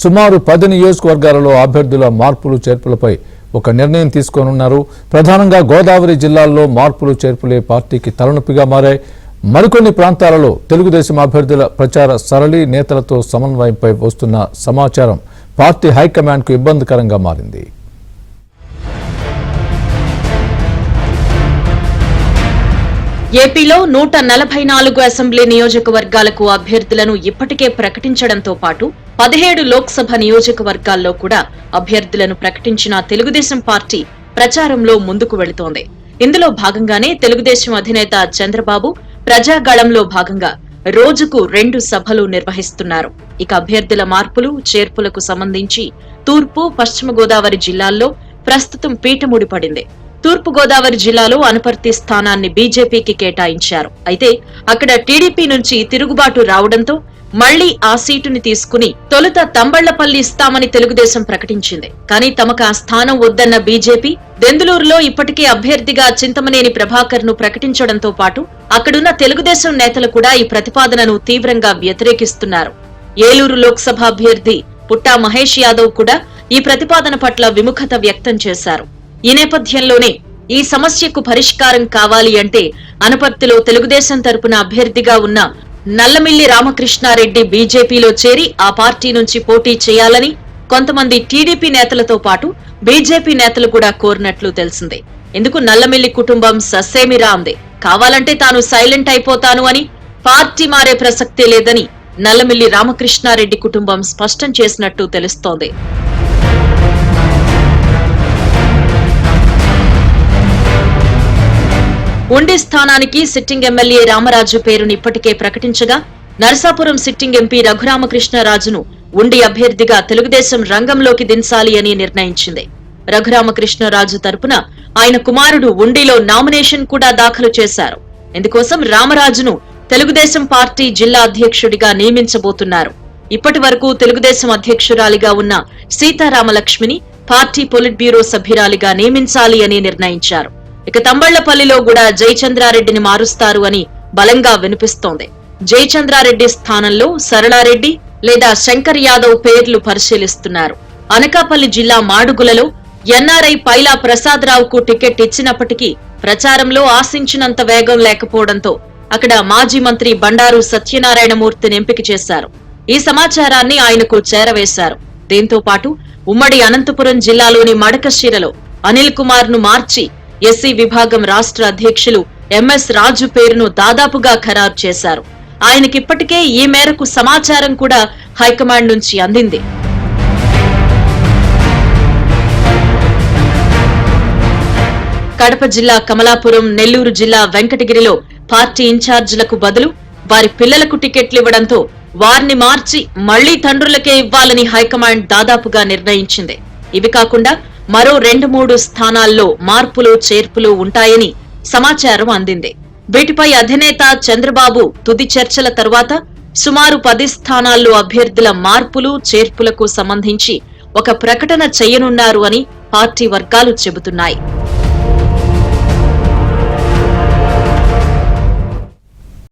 సుమారు 10 నియోజకవర్గాలలో అభ్యర్థుల మార్పులు చేర్పులపై ఒక నిర్ణయం తీసుకోనున్నారు. ప్రధానంగా గోదావరి జిల్లాల్లో మార్పులు చేర్పులే పార్టీకి తలనొప్పిగా మారాయి. మరికొన్ని ప్రాంతాలలో తెలుగుదేశం అభ్యర్థుల ప్రచార సరళి నేతలతో సమన్వయంపై వస్తున్న సమాచారం పార్టీ హైకమాండ్కు ఇబ్బందికరంగా మారింది. ఏపీలో 144 అసెంబ్లీ నియోజకవర్గాలకు అభ్యర్థులను ఇప్పటికే ప్రకటించడంతో పాటు 17 లోక్సభ నియోజకవర్గాల్లో కూడా అభ్యర్థులను ప్రకటించిన తెలుగుదేశం పార్టీ ప్రచారంలో ముందుకు వెళుతోంది. ఇందులో భాగంగానే తెలుగుదేశం అధినేత చంద్రబాబు ప్రజాగళంలో భాగంగా రోజుకు 2 సభలు నిర్వహిస్తున్నారు. ఇక అభ్యర్థుల మార్పులు చేర్పులకు సంబంధించి తూర్పు పశ్చిమ గోదావరి జిల్లాల్లో ప్రస్తుతం పీటముడి పడింది. తూర్పు గోదావరి జిల్లాలో అనపర్తి స్థానాన్ని బీజేపీకి కేటాయించారు. అయితే అక్కడ టీడీపీ నుంచి తిరుగుబాటు రావడంతో మళ్లీ ఆ సీటుని తీసుకుని తొలుత తంబళ్లపల్లి ఇస్తామని తెలుగుదేశం ప్రకటించింది. కానీ తమకు ఆ స్థానం వద్దన్న బీజేపీ దెందులూరులో ఇప్పటికే అభ్యర్థిగా చింతమనేని ప్రభాకర్ ను ప్రకటించడంతో పాటు అక్కడున్న తెలుగుదేశం నేతలు కూడా ఈ ప్రతిపాదనను తీవ్రంగా వ్యతిరేకిస్తున్నారు. ఏలూరు లోక్సభ అభ్యర్థి పుట్టా మహేష్ యాదవ్ కూడా ఈ ప్రతిపాదన పట్ల విముఖత వ్యక్తం చేశారు. ఈ నేపథ్యంలోనే ఈ సమస్యకు పరిష్కారం కావాలి అంటే అనపర్తిలో తెలుగుదేశం తరపున అభ్యర్థిగా ఉన్న నల్లమిల్లి రామకృష్ణారెడ్డి బీజేపీలో చేరి ఆ పార్టీ నుంచి పోటీ చేయాలని కొంతమంది టీడీపీ నేతలతో పాటు బీజేపీ నేతలు కూడా కోరినట్లు తెలిసిందే. ఇందుకు నల్లమిల్లి కుటుంబం ససేమిరా అంది. కావాలంటే తాను సైలెంట్ అయిపోతాను అని, పార్టీ మారే ప్రసక్తే లేదని నల్లమిల్లి రామకృష్ణారెడ్డి కుటుంబం స్పష్టం చేసినట్టు తెలుస్తోంది. ఉండి స్థానానికి సిట్టింగ్ ఎమ్మెల్యే రామరాజు పేరును ఇప్పటికే ప్రకటించగా నరసాపురం సిట్టింగ్ ఎంపీ రఘురామకృష్ణరాజును ఉండి అభ్యర్థిగా తెలుగుదేశం రంగంలోకి దించాలి అని నిర్ణయించింది. రఘురామకృష్ణరాజు తరపున ఆయన కుమారుడు ఉండిలో నామినేషన్ కూడా దాఖలు చేశారు. ఇందుకోసం రామరాజును తెలుగుదేశం పార్టీ జిల్లా అధ్యక్షుడిగా నియమించబోతున్నారు. ఇప్పటి వరకు తెలుగుదేశం అధ్యక్షురాలిగా ఉన్న సీతారామలక్ష్మిని పార్టీ పొలిట్ బ్యూరో సభ్యురాలిగా నియమించాలి అని నిర్ణయించారు. ఇక తంబళ్లపల్లిలో కూడా జయచంద్రారెడ్డిని మారుస్తారు అని బలంగా వినిపిస్తోంది. జయచంద్రారెడ్డి స్థానంలో సరళారెడ్డి లేదా శంకర్ యాదవ్ పేర్లు పరిశీలిస్తున్నారు. అనకాపల్లి జిల్లా మాడుగులలో ఎన్ఆర్ఐ పైలా ప్రసాదరావుకు టికెట్ ఇచ్చినప్పటికీ ప్రచారంలో ఆశించినంత వేగం లేకపోవడంతో అక్కడ మాజీ మంత్రి బండారు సత్యనారాయణమూర్తిని ఎంపిక చేశారు. ఈ సమాచారాన్ని ఆయనకు చేరవేశారు. దీంతో పాటు ఉమ్మడి అనంతపురం జిల్లాలోని మడకశిరలో అనిల్ కుమార్ ను మార్చి ఎస్సీ విభాగం రాష్ట్ర అధ్యక్షులు ఎంఎస్ రాజు పేరును దాదాపుగా ఖరారు చేశారు. ఆయనకిప్పటికే ఈ మేరకు సమాచారం కూడా హైకమాండ్ నుంచి అందింది. కడప జిల్లా కమలాపురం, నెల్లూరు జిల్లా వెంకటగిరిలో పార్టీ ఇన్ఛార్జీలకు బదులు వారి పిల్లలకు టికెట్లు ఇవ్వడంతో వారిని మార్చి మళ్లీ తండ్రులకే ఇవ్వాలని హైకమాండ్ దాదాపుగా నిర్ణయించింది. ఇవి కాకుండా మరో 2-3 స్థానాల్లో మార్పులు చేర్పులు ఉంటాయని సమాచారం అందింది. వీటిపై అధినేత చంద్రబాబు తుది చర్చల తర్వాత సుమారు 10 స్థానాల్లో అభ్యర్థుల మార్పులు చేర్పులకు సంబంధించి ఒక ప్రకటన చేయనున్నారు అని పార్టీ వర్గాలు చెబుతున్నాయి.